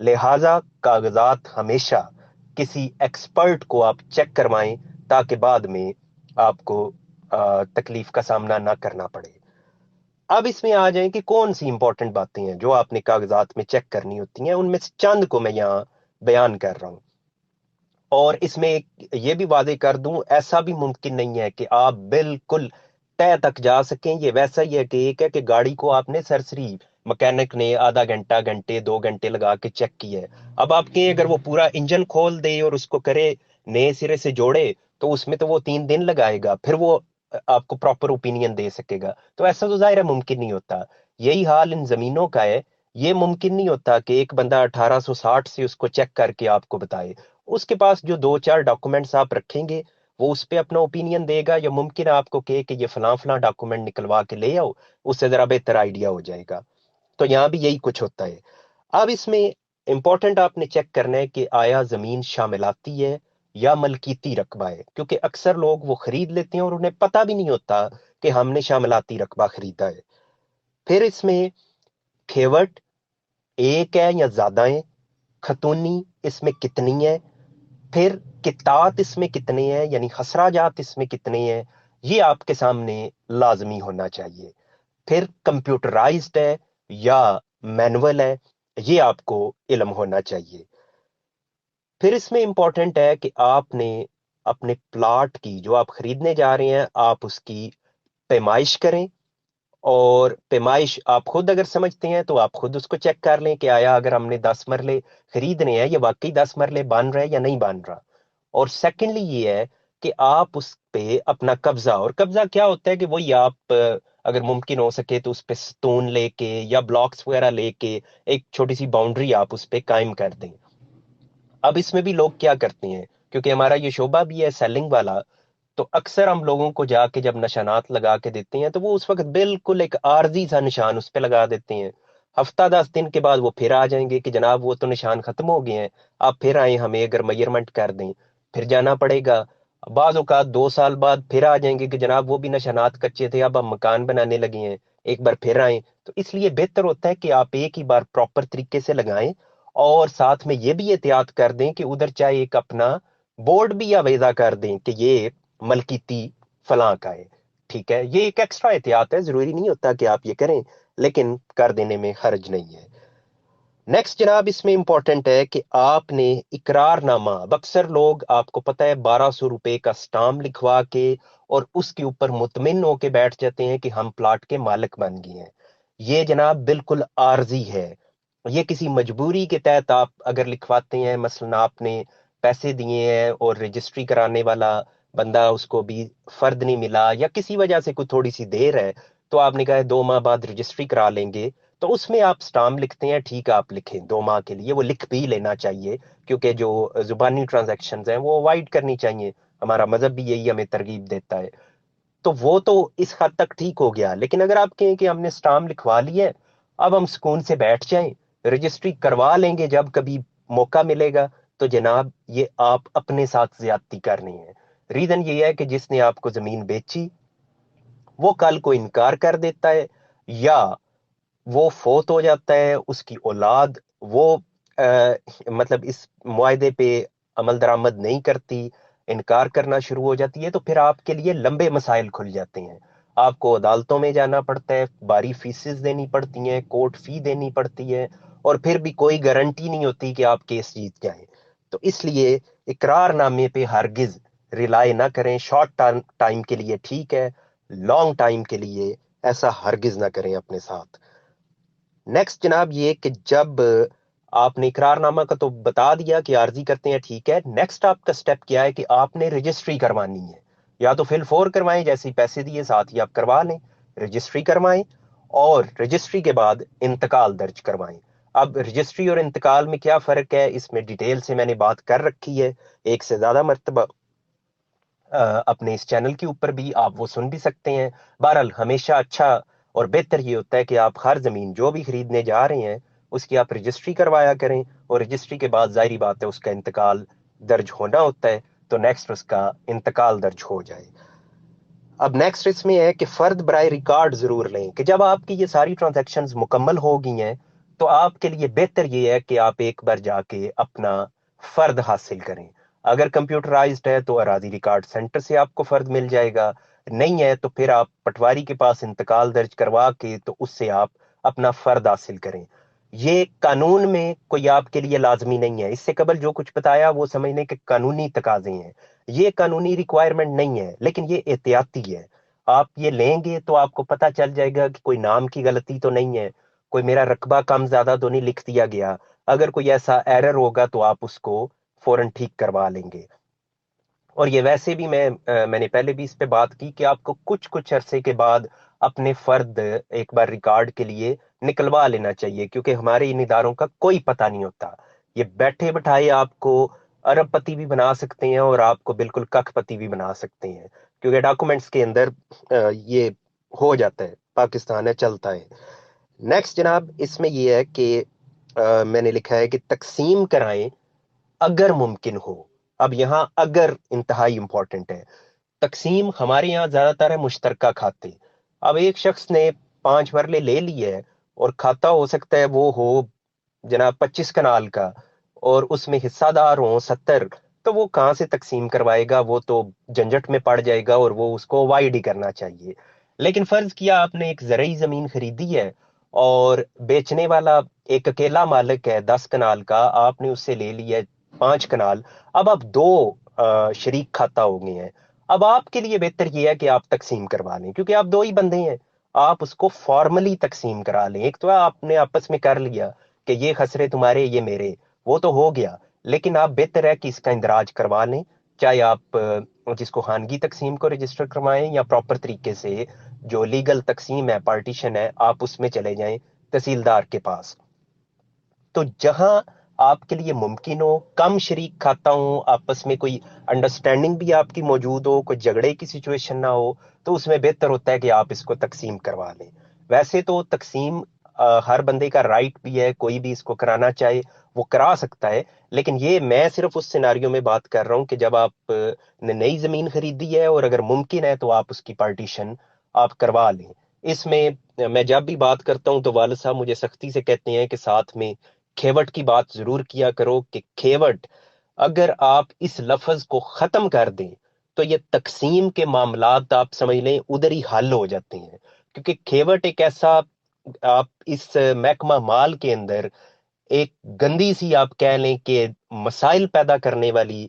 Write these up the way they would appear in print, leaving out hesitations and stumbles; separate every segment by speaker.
Speaker 1: لہذا کاغذات ہمیشہ کسی ایکسپرٹ کو آپ چیک کروائیں تاکہ بعد میں آپ کو تکلیف کا سامنا نہ کرنا پڑے۔ اب اس میں آ جائیں کہ کون سی امپورٹنٹ باتیں ہیں جو آپ نے کاغذات میں چیک کرنی ہوتی ہیں، ان میں سے چند کو میں یہاں بیان کر رہا ہوں۔ اور اس میں یہ بھی واضح کر دوں، ایسا بھی ممکن نہیں ہے کہ آپ بالکل طے تک جا سکیں۔ یہ ویسا ہی ہے کہ ایک ہے کہ گاڑی کو آپ نے سرسری مکینک نے آدھا گھنٹہ، گھنٹے، 2 گھنٹے لگا کے چیک کیا ہے، اب آپ کے اگر وہ پورا انجن کھول دے اور اس کو کرے نئے سرے سے جوڑے تو اس میں تو وہ 3 دن لگائے گا، پھر وہ آپ کو پراپر اوپینین دے سکے گا؟ تو ایسا تو ظاہر ہے ممکن نہیں ہوتا۔ یہی حال ان زمینوں کا ہے، یہ ممکن نہیں ہوتا کہ ایک بندہ 1860 سے اس کو چیک کر کے آپ کو بتائے۔ اس کے پاس جو 2 4 ڈاکومنٹس آپ رکھیں گے وہ اس پہ اپنا اوپینین دے گا، یا ممکن ہے آپ کو کہے کہ یہ فلاں فلاں ڈاکومنٹ نکلوا کے لے آؤ، اس سے ذرا بہتر آئیڈیا ہو جائے گا۔ تو یہاں بھی یہی کچھ ہوتا ہے۔ اب اس میں امپورٹنٹ آپ نے چیک کرنا ہے کہ آیا زمین شاملاتی ہے یا ملکیتی رقبہ ہے، کیونکہ اکثر لوگ وہ خرید لیتے ہیں اور انہیں پتہ بھی نہیں ہوتا کہ ہم نے شاملاتی رقبہ خریدا ہے۔ پھر اس میں کھیوٹ ایک ہے یا زیادہ ہے، خطونی اس میں کتنی ہے، پھر کتات اس میں کتنے ہیں یعنی خسراجات اس میں کتنے ہیں، یہ آپ کے سامنے لازمی ہونا چاہیے۔ پھر کمپیوٹرائزڈ ہے یا مینول ہے، یہ آپ کو علم ہونا چاہیے۔ پھر اس میں امپورٹنٹ ہے کہ آپ نے اپنے پلاٹ کی جو آپ خریدنے جا رہے ہیں آپ اس کی پیمائش کریں، اور پیمائش آپ خود اگر سمجھتے ہیں تو آپ خود اس کو چیک کر لیں کہ آیا اگر ہم نے 10 مرلے خریدنے ہیں یہ واقعی 10 مرلے بن رہا ہے یا نہیں بن رہا۔ اور سیکنڈلی یہ ہے کہ آپ اس پہ اپنا قبضہ، اور قبضہ کیا ہوتا ہے کہ وہی آپ اگر ممکن ہو سکے تو اس پہ ستون لے کے یا بلاکس وغیرہ لے کے ایک چھوٹی سی باؤنڈری آپ اس پہ قائم کر دیں۔ اب اس میں بھی لوگ کیا کرتے ہیں، کیونکہ ہمارا یہ شعبہ بھی ہے سیلنگ والا، تو اکثر ہم لوگوں کو جا کے جب نشانات لگا کے دیتے ہیں تو وہ اس وقت بالکل ایک عارضی سا نشان اس پہ لگا دیتے ہیں۔ ہفتہ 10 دن کے بعد وہ پھر آ جائیں گے کہ جناب وہ تو نشان ختم ہو گئے ہیں، آپ پھر آئیں ہمیں اگر میئرمنٹ کر دیں، پھر جانا پڑے گا۔ بعض اوقات 2 سال بعد پھر آ جائیں گے کہ جناب وہ بھی نشانات کچے تھے، اب ہم مکان بنانے لگے ہیں، ایک بار پھر آئیں۔ تو اس لیے بہتر ہوتا ہے کہ آپ ایک ہی بار پراپر طریقے سے لگائیں، اور ساتھ میں یہ بھی احتیاط کر دیں کہ ادھر چاہے ایک اپنا بورڈ بھی آویزہ کر دیں کہ یہ ملکیتی فلاں کا ہے۔ ٹھیک ہے، یہ ایک ایکسٹرا احتیاط ہے، ضروری نہیں ہوتا کہ آپ یہ کریں، لیکن کر دینے میں حرج نہیں ہے۔ نیکسٹ جناب اس میں امپورٹنٹ ہے کہ آپ نے اقرار نامہ، اب اکثر لوگ آپ کو پتہ ہے 1200 روپے کا سٹام لکھوا کے اور اس کے اوپر مطمئن ہو کے بیٹھ جاتے ہیں کہ ہم پلاٹ کے مالک بن گئے ہیں۔ یہ جناب بالکل عارضی ہے، یہ کسی مجبوری کے تحت آپ اگر لکھواتے ہیں، مثلا آپ نے پیسے دیے ہیں اور رجسٹری کرانے والا بندہ اس کو بھی فرد نہیں ملا یا کسی وجہ سے کوئی تھوڑی سی دیر ہے، تو آپ نے کہا ہے 2 ماہ بعد رجسٹری کرا لیں گے، تو اس میں آپ سٹام لکھتے ہیں، ٹھیک ہے آپ لکھیں 2 ماہ کے لیے، وہ لکھ بھی لینا چاہیے، کیونکہ جو زبانی ٹرانزیکشنز ہیں وہ اوائڈ کرنی چاہیے، ہمارا مذہب بھی یہی ہمیں ترغیب دیتا ہے۔ تو وہ تو اس حد تک ٹھیک ہو گیا، لیکن اگر آپ کہیں کہ ہم نے سٹام لکھوا لی ہے، اب ہم سکون سے بیٹھ جائیں، رجسٹری کروا لیں گے جب کبھی موقع ملے گا، تو جناب یہ آپ اپنے ساتھ زیادتی کر رہی ہیں۔ ریزن یہ ہے کہ جس نے آپ کو زمین بیچی وہ کل کو انکار کر دیتا ہے، یا وہ فوت ہو جاتا ہے، اس کی اولاد وہ مطلب اس معاہدے پہ عمل درآمد نہیں کرتی، انکار کرنا شروع ہو جاتی ہے، تو پھر آپ کے لیے لمبے مسائل کھل جاتے ہیں۔ آپ کو عدالتوں میں جانا پڑتا ہے، باری فیسز دینی پڑتی ہیں، کورٹ فی دینی پڑتی ہے، اور پھر بھی کوئی گارنٹی نہیں ہوتی کہ آپ کیس جیت جائیں۔ تو اس لیے اقرار نامے پہ ہرگز ریلائے نہ کریں، شارٹ ٹائم کے لیے ٹھیک ہے، لانگ ٹائم کے لیے ایسا ہرگز نہ کریں اپنے ساتھ۔ نیکسٹ جناب یہ کہ جب آپ نے اقرار نامہ کا تو بتا دیا کہ عارضی کرتے ہیں، ٹھیک ہے، نیکسٹ آپ کا سٹیپ کیا ہے کہ آپ نے رجسٹری کروانی ہے، یا تو فل فور کروائیں، جیسے ہی پیسے دیے ساتھ ہی آپ کروا لیں، رجسٹری کروائیں، اور رجسٹری کے بعد انتقال درج کروائیں۔ اب رجسٹری اور انتقال میں کیا فرق ہے، اس میں ڈیٹیل سے میں نے بات کر رکھی ہے ایک سے زیادہ مرتبہ، اپنے اس چینل کے اوپر بھی آپ وہ سن بھی سکتے ہیں۔ بہرحال ہمیشہ اچھا اور بہتر یہ ہوتا ہے کہ آپ ہر زمین جو بھی خریدنے جا رہے ہیں اس کی آپ رجسٹری کروایا کریں، اور رجسٹری کے بعد ظاہری بات ہے اس کا انتقال درج ہونا ہوتا ہے، تو نیکسٹ اس کا انتقال درج ہو جائے۔ اب نیکسٹ اس میں ہے کہ فرد برائے ریکارڈ ضرور لیں کہ جب آپ کی یہ ساری ٹرانزیکشنز مکمل ہو گئی ہیں تو آپ کے لیے بہتر یہ ہے کہ آپ ایک بار جا کے اپنا فرد حاصل کریں. اگر کمپیوٹرائزڈ ہے تو اراضی ریکارڈ سینٹر سے آپ کو فرد مل جائے گا، نہیں ہے تو پھر آپ پٹواری کے پاس انتقال درج کروا کے تو اس سے آپ اپنا فرد حاصل کریں. یہ قانون میں کوئی آپ کے لیے لازمی نہیں ہے. اس سے قبل جو کچھ بتایا وہ سمجھنے کے قانونی تقاضے ہیں، یہ قانونی ریکوائرمنٹ نہیں ہے، لیکن یہ احتیاطی ہے. آپ یہ لیں گے تو آپ کو پتا چل جائے گا کہ کوئی نام کی غلطی تو نہیں ہے، کوئی میرا رقبہ کم زیادہ تو نہیں لکھ دیا گیا. اگر کوئی ایسا ایرر ہوگا تو آپ اس کو فوراً ٹھیک کروا لیں گے. اور یہ ویسے بھی میں نے پہلے بھی اس پہ بات کی کہ آپ کو کچھ کچھ عرصے کے بعد اپنے فرد ایک بار ریکارڈ کے لیے نکلوا لینا چاہیے، کیونکہ ہمارے ان اداروں کا کوئی پتہ نہیں ہوتا. یہ بیٹھے بٹھائے آپ کو ارب پتی بھی بنا سکتے ہیں اور آپ کو بالکل ککھ پتی بھی بنا سکتے ہیں، کیونکہ ڈاکومنٹس کے اندر یہ ہو جاتا ہے. پاکستان ہے، چلتا ہے. نیکسٹ جناب، اس میں یہ ہے کہ میں نے لکھا ہے کہ تقسیم کرائیں اگر ممکن ہو. اب یہاں اگر انتہائی امپورٹنٹ ہے. تقسیم ہمارے یہاں زیادہ تر ہے مشترکہ کھاتے. اب ایک شخص نے 5 مرلے لے لی ہے اور کھاتا ہو سکتا ہے وہ ہو جناب 25 کنال کا، اور اس میں حصہ دار ہوں 70، تو وہ کہاں سے تقسیم کروائے گا؟ وہ تو جھنجٹ میں پڑ جائے گا اور وہ اس کو اوائڈ ہی کرنا چاہیے. لیکن فرض کیا آپ نے ایک زرعی زمین خریدی ہے اور بیچنے والا ایک اکیلا مالک ہے 10 کنال کا، آپ نے اس سے لے لی ہے 5 کنال. اب آپ دو شریک کھاتا ہو گئے ہیں. اب آپ کے لیے بہتر یہ ہے کہ آپ تقسیم کروا لیں، کیونکہ آپ دو ہی بندے ہیں. آپ اس کو فارملی تقسیم کرا لیں. ایک تو آپ نے آپس میں کر لیا کہ یہ خسرے تمہارے یہ میرے، وہ تو ہو گیا. لیکن آپ بہتر ہے کہ اس کا اندراج کروا لیں، چاہے آپ جس کو خانگی تقسیم کو رجسٹر کروائیں یا پراپر طریقے سے جو لیگل تقسیم ہے، پارٹیشن ہے، آپ اس میں چلے جائیں تحصیلدار کے پاس. تو جہاں آپ کے لیے ممکن ہو، کم شریک کھاتا ہوں، آپس میں کوئی انڈرسٹینڈنگ بھی آپ کی موجود ہو، کوئی جھگڑے کی سچویشن نہ ہو، تو اس میں بہتر ہوتا ہے کہ آپ اس کو تقسیم کروا لیں. ویسے تو تقسیم ہر بندے کا رائٹ بھی ہے، کوئی بھی اس کو کرانا چاہے وہ کرا سکتا ہے. لیکن یہ میں صرف اس سیناریو میں بات کر رہا ہوں کہ جب آپ نے نئی زمین خریدی ہے اور اگر ممکن ہے تو آپ اس کی پارٹیشن آپ کروا لیں. اس میں جب بھی بات کرتا ہوں تو والد صاحب مجھے سختی سے کہتے ہیں کہ ساتھ میں کھیوٹ کی بات ضرور کیا کرو، کہ کھیوٹ اگر آپ اس لفظ کو ختم کر دیں تو یہ تقسیم کے معاملات آپ سمجھ لیں ادھر ہی حل ہو جاتے ہیں. کیونکہ کھیوٹ ایک ایسا، آپ اس محکمہ مال کے اندر ایک گندی سی آپ کہہ لیں کہ مسائل پیدا کرنے والی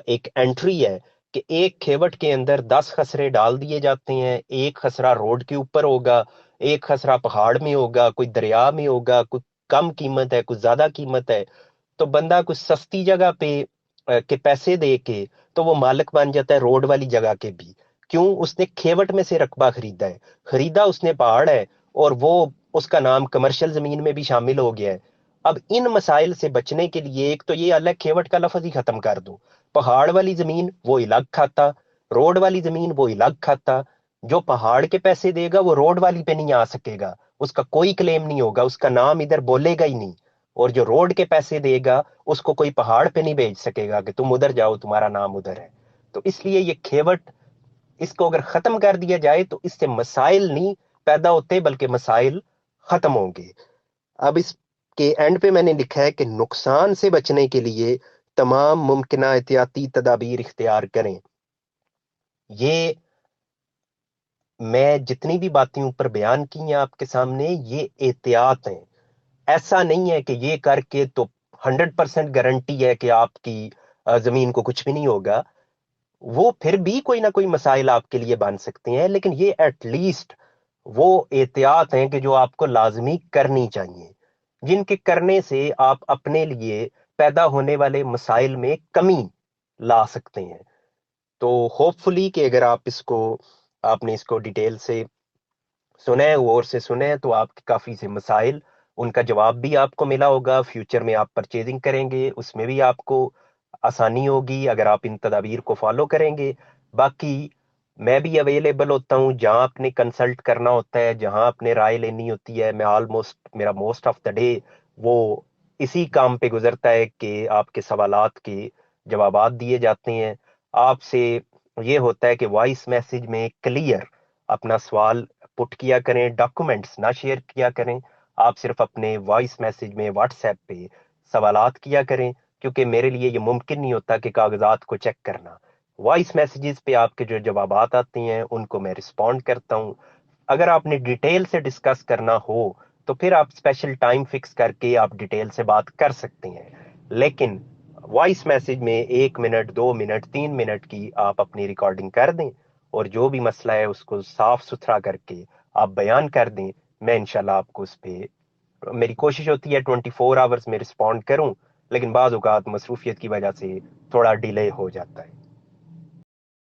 Speaker 1: ایک انٹری ہے، کہ ایک کھیوٹ کے اندر 10 خسرے ڈال دیے جاتے ہیں. ایک خسرہ روڈ کے اوپر ہوگا، ایک خسرہ پہاڑ میں ہوگا، کوئی دریا میں ہوگا، کوئی کم قیمت ہے، کوئی زیادہ قیمت ہے. تو بندہ کوئی سستی جگہ پہ کے پیسے دے کے تو وہ مالک بن جاتا ہے روڈ والی جگہ کے بھی. کیوں؟ اس نے کھیوٹ میں سے رقبہ خریدا ہے، خریدا اس نے پہاڑ ہے، اور وہ اس کا نام کمرشل زمین میں بھی شامل ہو گیا ہے. اب ان مسائل سے بچنے کے لیے ایک تو یہ الگ کھیوٹ کا لفظ ہی ختم کر دو. پہاڑ والی زمین وہ الگ کھاتا، روڈ والی زمین وہ الگ کھاتا. جو پہاڑ کے پیسے دے گا وہ روڈ والی پہ نہیں آ سکے گا، اس کا کوئی کلیم نہیں ہوگا، اس کا نام ادھر بولے گا ہی نہیں. اور جو روڈ کے پیسے دے گا اس کو کوئی پہاڑ پہ نہیں بھیج سکے گا کہ تم ادھر جاؤ، تمہارا نام ادھر ہے. تو اس لیے یہ کھیوٹ، اس کو اگر ختم کر دیا جائے تو اس سے مسائل نہیں پیدا ہوتے بلکہ مسائل ختم ہوں گے. اب اس کے اینڈ پہ میں نے لکھا ہے کہ نقصان سے بچنے کے لیے تمام ممکنہ احتیاطی تدابیر اختیار کریں. یہ میں جتنی بھی باتیں اوپر بیان کی ہیں آپ کے سامنے، یہ احتیاط ہیں. ایسا نہیں ہے کہ یہ کر کے تو 100% گارنٹی ہے کہ آپ کی زمین کو کچھ بھی نہیں ہوگا. وہ پھر بھی کوئی نہ کوئی مسائل آپ کے لیے بن سکتے ہیں، لیکن یہ ایٹ لیسٹ وہ احتیاط ہیں کہ جو آپ کو لازمی کرنی چاہیے، جن کے کرنے سے آپ اپنے لیے پیدا ہونے والے مسائل میں کمی لا سکتے ہیں. تو ہوپ فلی کہ اگر آپ نے اس کو ڈیٹیل سے سنیں، غور سے سنیں، تو آپ کے کافی سے مسائل، ان کا جواب بھی آپ کو ملا ہوگا. فیوچر میں آپ پرچیزنگ کریں گے اس میں بھی آپ کو آسانی ہوگی اگر آپ ان تدابیر کو فالو کریں گے. باقی میں بھی اویلیبل ہوتا ہوں جہاں آپ نے کنسلٹ کرنا ہوتا ہے، جہاں آپ نے رائے لینی ہوتی ہے. میں آلموسٹ میرا موسٹ آف دا ڈے وہ اسی کام پہ گزرتا ہے کہ آپ کے سوالات کے جوابات دیے جاتے ہیں. آپ سے یہ ہوتا ہے کہ وائس میسج میں کلیئر اپنا سوال پٹ کیا کریں، ڈاکومنٹس نہ شیئر کیا کریں. آپ صرف اپنے وائس میسج میں واٹس ایپ پہ سوالات کیا کریں، کیونکہ میرے لیے یہ ممکن نہیں ہوتا کہ کاغذات کو چیک کرنا۔ وائس میسیجز پہ آپ کے جو جوابات آتے ہیں ان کو میں رسپونڈ کرتا ہوں۔ اگر آپ نے ڈیٹیل سے ڈسکس کرنا ہو تو پھر آپ اسپیشل ٹائم فکس کر کے آپ ڈیٹیل سے بات کر سکتے ہیں، لیکن وائس میسج میں 1 منٹ 2 منٹ 3 منٹ کی آپ اپنی ریکارڈنگ کر دیں، اور جو بھی مسئلہ ہے اس کو صاف ستھرا کر کے آپ بیان کر دیں۔ میں انشاءاللہ آپ کو اس پہ، میری کوشش ہوتی ہے 24 آورز میں رسپونڈ کروں، لیکن بعض اوقات مصروفیت کی وجہ سے تھوڑا ڈیلے ہو جاتا ہے۔